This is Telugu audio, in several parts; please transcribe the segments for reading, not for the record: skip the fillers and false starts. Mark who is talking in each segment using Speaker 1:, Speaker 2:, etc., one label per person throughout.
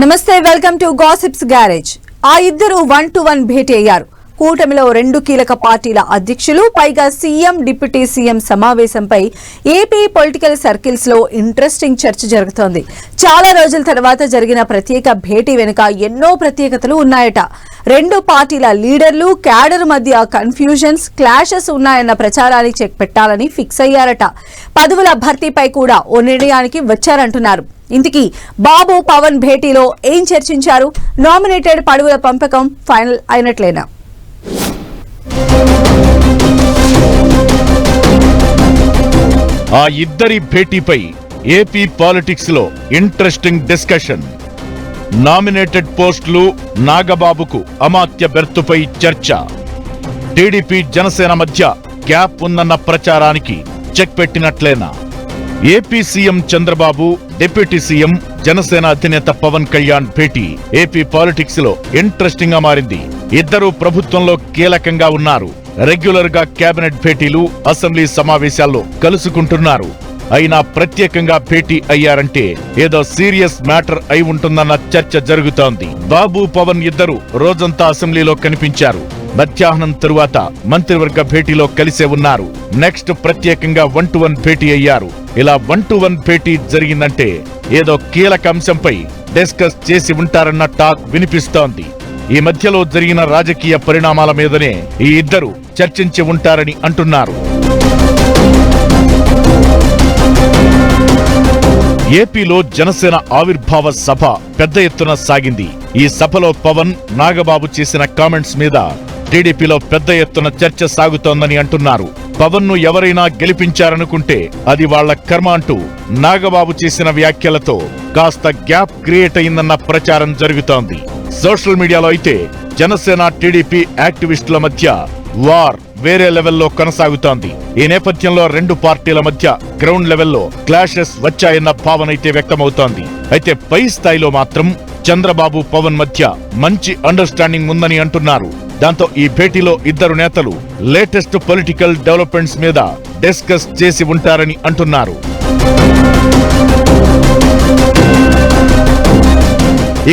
Speaker 1: నమస్తే, వెల్కమ్ టు గాసిప్స్ గ్యారేజ్. ఆ ఇద్దరు 1-to-1 భేటీ అయ్యారు. కూటమిలో రెండు కీలక పార్టీల అధ్యక్షులు, పైగా సీఎం డిప్యూటీ సీఎం సమావేశంపై ఏపీ పొలిటికల్ సర్కిల్స్ లో ఇంట్రెస్టింగ్ చర్చ జరుగుతోంది. చాలా రోజుల తర్వాత జరిగిన ప్రత్యేక భేటీ వెనుక ఎన్నో ప్రత్యేకతలు ఉన్నాయట. రెండు పార్టీల లీడర్లు, క్యాడర్ మధ్య కన్ఫ్యూజన్స్, క్లాషెస్ ఉన్నాయన్న ప్రచారాన్ని చెక్ పెట్టాలని ఫిక్స్ అయ్యారట. పదవుల భర్తీపై కూడా ఓ నిర్ణయానికి వచ్చారంటున్నారు. ఇంతకీ బాబు పవన్ భేటీలో ఏం చర్చించారు? నామినేటెడ్ పదవుల పంపకం ఫైనల్ అయినట్లేనా?
Speaker 2: ఆ ఇద్దరి భేటీపై ఏపీ పాలిటిక్స్ లో ఇంట్రెస్టింగ్ డిస్కషన్. నామినేటెడ్ పోస్టులు, నాగబాబుకు అమాత్య బెర్తుపై చర్చ. టీడీపీ జనసేన మధ్య గ్యాప్ ఉందన్న ప్రచారానికి చెక్ పెట్టినట్లేనా? AP CM Chandrababu, deputy CM Janasena అధినేత పవన్ కళ్యాణ్ భేటీ ఏపీ పాలిటిక్స్ లో ఇంట్రెస్టింగ్ గా మారింది. ఇద్దరు ప్రభుత్వంలో కీలకంగా ఉన్నారు. రెగ్యులర్ గా కేబినెట్ భేటీలు, అసెంబ్లీ సమావేశాల్లో కలుసుకుంటున్నారు. అయినా ప్రత్యేకంగా భేటీ అయ్యారంటే ఏదో సీరియస్ మ్యాటర్ అయి ఉంటుందన్న చర్చ జరుగుతోంది. బాబు, పవన్ ఇద్దరు రోజంతా అసెంబ్లీలో కనిపించారు. మధ్యాహ్నం తరువాత మంత్రివర్గ భేటీలో కలిసే ఉన్నారు. నెక్స్ట్ ప్రత్యేకంగా 1-to-1 భేటీ అయ్యారు. ఇలా 1-to-1 భేటీ జరిగిందంటే ఏదో కీలక అంశంపై డిస్కస్ చేసి ఉంటారన్న టాక్ వినిపిస్తోంది. ఈ మధ్యలో జరిగిన రాజకీయ పరిణామాల మీదనే ఈ ఇద్దరు చర్చించి ఉంటారని అంటున్నారు. ఏపీలో జనసేన ఆవిర్భావ సభ పెద్ద ఎత్తున సాగింది. ఈ సభలో పవన్, నాగబాబు చేసిన కామెంట్స్ మీద టీడీపీలో పెద్ద ఎత్తున చర్చ సాగుతోందని అంటున్నారు. పవన్ ను ఎవరైనా గెలిపించారనుకుంటే అది వాళ్ల కర్మ అంటూ నాగబాబు చేసిన వ్యాఖ్యలతో కాస్త గ్యాప్ క్రియేట్ అయిందన్న ప్రచారం జరుగుతోంది. సోషల్ మీడియాలో అయితే జనసేన, టీడీపీ యాక్టివిస్టుల మధ్య వార్ వేరే లెవెల్లో కొనసాగుతోంది. ఈ నేపథ్యంలో రెండు పార్టీల మధ్య గ్రౌండ్ లెవెల్లో క్లాషెస్ వచ్చాయన్న భావన అయితే వ్యక్తమవుతోంది. అయితే పై స్థాయిలో మాత్రం చంద్రబాబు, పవన్ మధ్య మంచి అండర్స్టాండింగ్ ఉందని అంటున్నారు. దాంతో ఈ భేటీలో ఇద్దరు నేతలు లేటెస్ట్ పొలిటికల్ డెవలప్మెంట్స్ మీద డిస్కస్ చేసి ఉంటారని అంటున్నారు.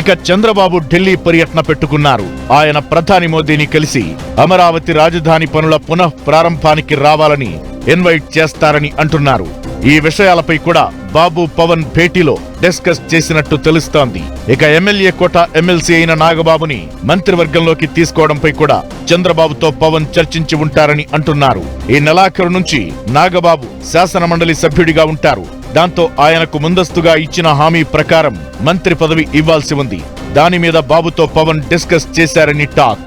Speaker 2: ఇక చంద్రబాబు ఢిల్లీ పర్యటన పెట్టుకున్నారు. ఆయన ప్రధాని మోదీని కలిసి అమరావతి రాజధాని పనుల పునః ప్రారంభానికి రావాలని ఇన్వైట్ చేస్తారని అంటున్నారు. ఈ విషయాలపై కూడా బాబు, పవన్ భేటీలో డిస్కస్ చేసినట్టు తెలుస్తోంది. ఇక ఎమ్మెల్యే కోట ఎమ్మెల్సీ అయిన నాగబాబుని మంత్రివర్గంలోకి తీసుకోవడంపై కూడా చంద్రబాబుతో పవన్ చర్చించి ఉంటారని అంటున్నారు. ఈ నెలాఖరు నుంచి నాగబాబు శాసనమండలి సభ్యుడిగా ఉంటారు. దాంతో ఆయనకు ముందస్తుగా ఇచ్చిన హామీ ప్రకారం మంత్రి పదవి ఇవ్వాల్సి ఉంది. దాని మీద బాబుతో పవన్ డిస్కస్ చేశారని టాక్.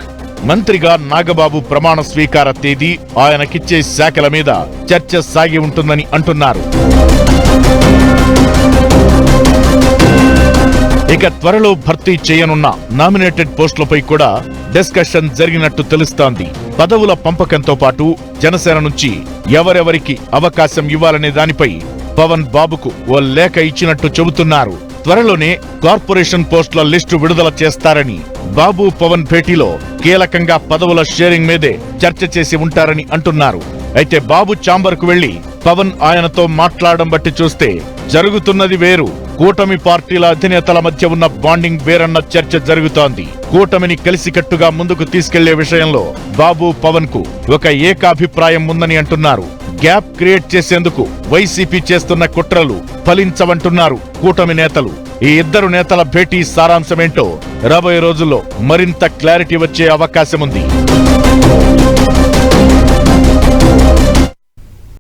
Speaker 2: మంత్రిగా నాగబాబు ప్రమాణ స్వీకార తేదీ, ఆయనకిచ్చే శాఖల మీద చర్చ సాగి ఉంటుందని అంటున్నారు. ఇక త్వరలో భర్తీ చేయనున్న నామినేటెడ్ పోస్టులపై కూడా డిస్కషన్ జరిగినట్టు తెలుస్తోంది. పదవుల పంపకంతో పాటు జనసేన నుంచి ఎవరెవరికి అవకాశం ఇవ్వాలనే దానిపై పవన్ బాబుకు ఓ లేఖ ఇచ్చినట్టు చెబుతున్నారు. త్వరలోనే కార్పొరేషన్ పోస్టుల లిస్టు విడుదల చేస్తారని, బాబు, పవన్ భేటీలో కీలకంగా పదవుల షేరింగ్ మీదే చర్చ చేసి ఉంటారని అంటున్నారు. అయితే బాబు ఛాంబర్ కు వెళ్లి పవన్ ఆయనతో మాట్లాడడం బట్టి చూస్తే జరుగుతున్నది వేరు. కూటమి పార్టీల అధినేతల మధ్య ఉన్న బాండింగ్ వేరన్న చర్చ జరుగుతోంది. కూటమిని కలిసికట్టుగా ముందుకు తీసుకెళ్లే విషయంలో బాబు, పవన్ కు ఒక ఏకాభిప్రాయం ఉందని అంటున్నారు. గ్యాప్ క్రియేట్ చేసేందుకు వైసీపీ చేస్తున్న కుట్రలు ఫలించవంటున్నారు కూటమి నేతలు. ఈ ఇద్దరు నేతల భేటీ సారాంశమేంటో రాబోయే రోజుల్లో మరింత క్లారిటీ వచ్చే అవకాశం ఉంది.